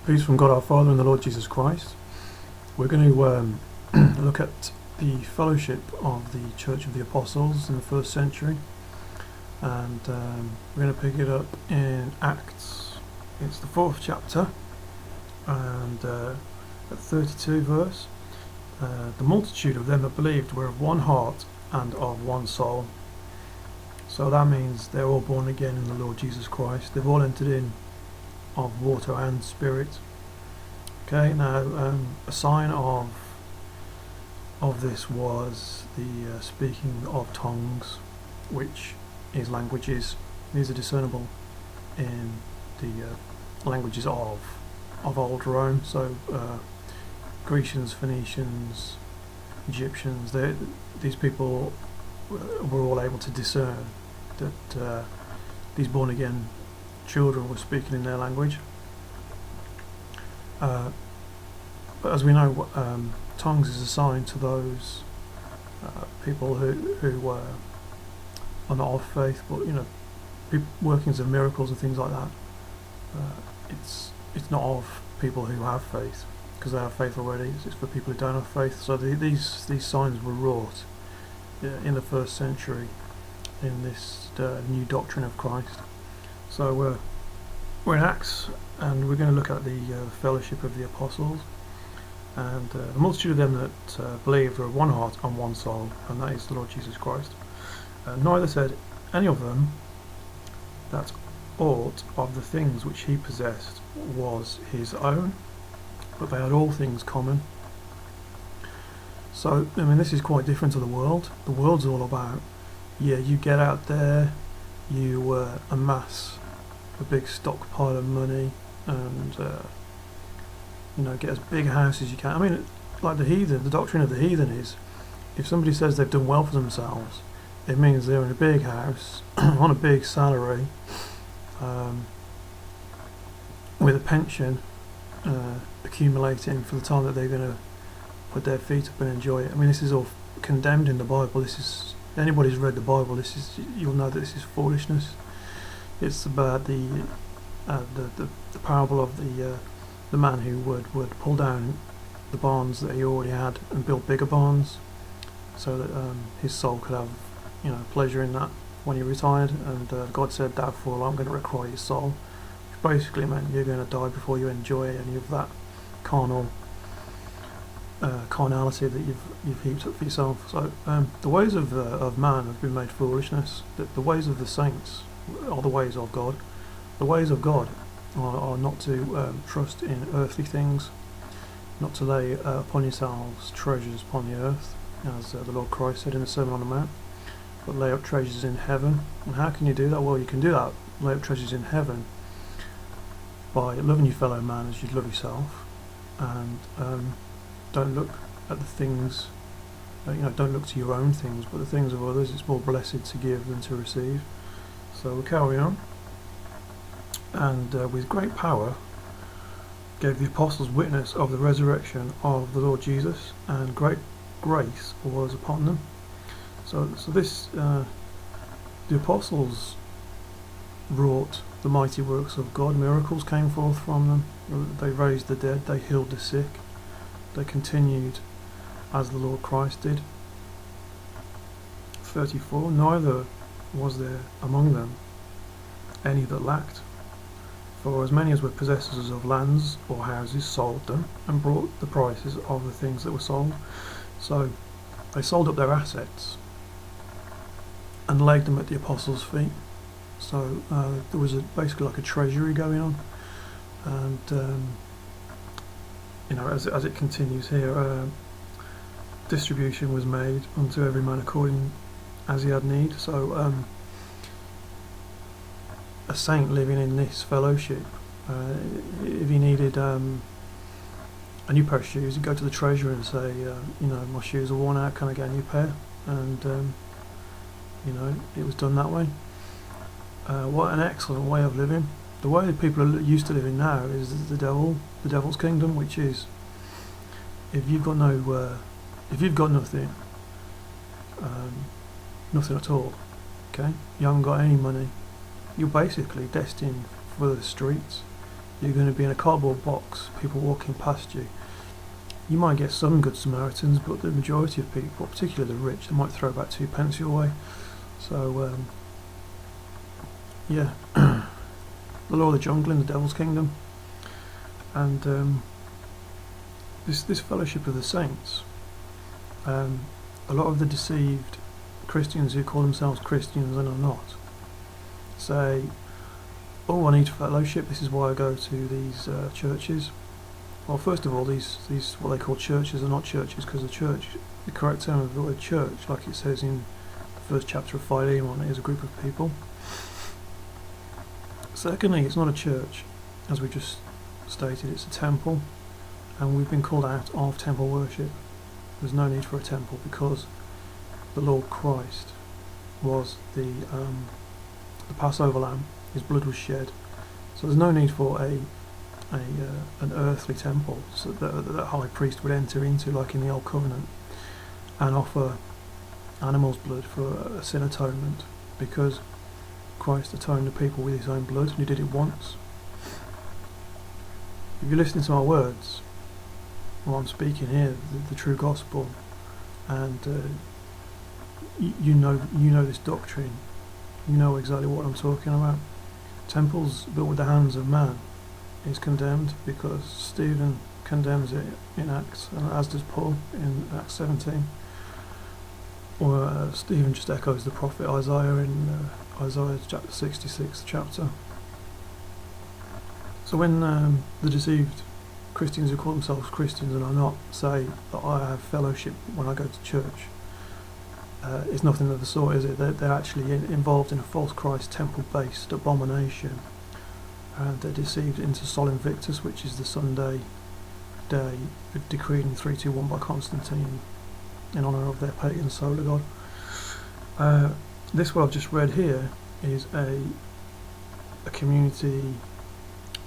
Peace from God our Father and the Lord Jesus Christ. We're going to look at the fellowship of the Church of the Apostles in the first century, and we're going to pick it up in Acts. It's the 4th chapter, and at 32 verse. The multitude of them that believed were of one heart and of one soul. So that means they're all born again in the Lord Jesus Christ. They've all entered in of water and spirit. Okay, now a sign of this was the speaking of tongues, which is languages. These are discernible in the languages of old Rome. So Grecians, Phoenicians, Egyptians, these people were all able to discern that these born again children were speaking in their language. But as we know, tongues is a sign to those people who are not of faith, but workings of miracles and things like that. It's not of people who have faith, because they have faith already. It's for people who don't have faith. So these signs were wrought in the first century in this new doctrine of Christ. So we're in Acts, and we're going to look at the fellowship of the apostles. And the multitude of them that believed were of one heart and one soul, and that is the Lord Jesus Christ. Neither said any of them that aught of the things which he possessed was his own, but they had all things common. So, this is quite different to the world. The world's all about, you get out there, you amass a big stockpile of money, and get as big a house as you can. Like the heathen, the doctrine of the heathen is, if somebody says they've done well for themselves, it means they're in a big house, on a big salary, with a pension accumulating for the time that they're going to put their feet up and enjoy it. This is all condemned in the Bible. Anybody who's read the Bible, you'll know that this is foolishness. It's about the parable of the man who would pull down the barns that he already had and build bigger barns, so that his soul could have pleasure in that when he retired. And God said, "Therefore, I'm going to require your soul," which basically meant you're going to die before you enjoy any of that carnality that you've heaped up for yourself. So the ways of man have been made foolishness. The ways of the saints are the ways of God. The ways of God are not to trust in earthly things, not to lay upon yourselves treasures upon the earth, as the Lord Christ said in the Sermon on the Mount, but lay up treasures in heaven. And how can you do that? Well, you can do that, lay up treasures in heaven, by loving your fellow man as you'd love yourself, and don't look at the things, don't look to your own things, but the things of others. It's more blessed to give than to receive. So we'll carry on. And with great power gave the apostles witness of the resurrection of the Lord Jesus, and great grace was upon them. So this the apostles wrought the mighty works of God. Miracles came forth from them. They raised the dead, they healed the sick, they continued as the Lord Christ did. 34. Neither was there among them any that lacked, for as many as were possessors of lands or houses sold them, and brought the prices of the things that were sold. So they sold up their assets and laid them at the apostles' feet. So there was basically like a treasury going on, and as it continues here, distribution was made unto every man according as he had need. So a saint living in this fellowship, if he needed a new pair of shoes, he'd go to the treasurer and say, my shoes are worn out, can I get a new pair? And it was done that way. What an excellent way of living. The way that people are used to living now is the devil's kingdom, which is, if you've got nothing, nothing at all, okay, you haven't got any money, you're basically destined for the streets. You're going to be in a cardboard box, people walking past you. You might get some good Samaritans, but the majority of people, particularly the rich, they might throw about 2p your way. So, yeah, the law of the jungle in the devil's kingdom, and this fellowship of the saints. A lot of the deceived Christians who call themselves Christians and are not say, "Oh, I need fellowship. This is why I go to these churches." Well, first of all, these what they call churches are not churches, because the correct term of the word church, like it says in the first chapter of Philemon, is a group of people. Secondly, it's not a church, as we just stated, it's a temple, and we've been called out of temple worship. There's no need for a temple because the Lord Christ was the Passover lamb. His blood was shed, so there's no need for an earthly temple so that high priest would enter into, like in the Old Covenant, and offer animal's blood for a sin atonement, because Christ atoned the people with his own blood, and he did it once. If you're listening to my words, well, I'm speaking here the true gospel, and you know this doctrine. You know exactly what I'm talking about. Temples built with the hands of man is condemned, because Stephen condemns it in Acts, and as does Paul in Acts 17. Or Stephen just echoes the prophet Isaiah in Isaiah chapter 66 chapter. So when the deceived Christians who call themselves Christians and are not say that I have fellowship when I go to church, it's nothing of the sort, is it? They're actually involved in a false Christ temple-based abomination, and they're deceived into Sol Invictus, which is the Sunday day decreed in 321 by Constantine in honour of their pagan solar god. This what I've just read here is a community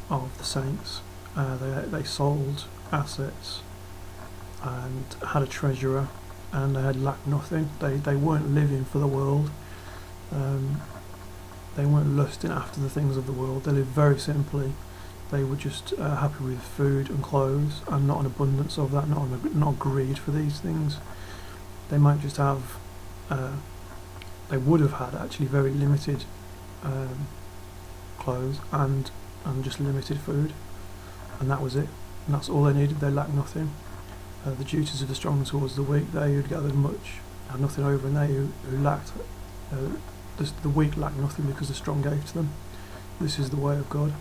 of the saints. They sold assets and had a treasurer, and they had lacked nothing. They weren't living for the world. They weren't lusting after the things of the world. They lived very simply. They were just happy with food and clothes, and not an abundance of that, not greed for these things. They might just have, they would have had actually very limited clothes and just limited food, and that was it. And that's all they needed. They lacked nothing. The duties of the strong towards the weak, they who'd gathered much had nothing over, and they who lacked, the weak lacked nothing because the strong gave to them. This is the way of God.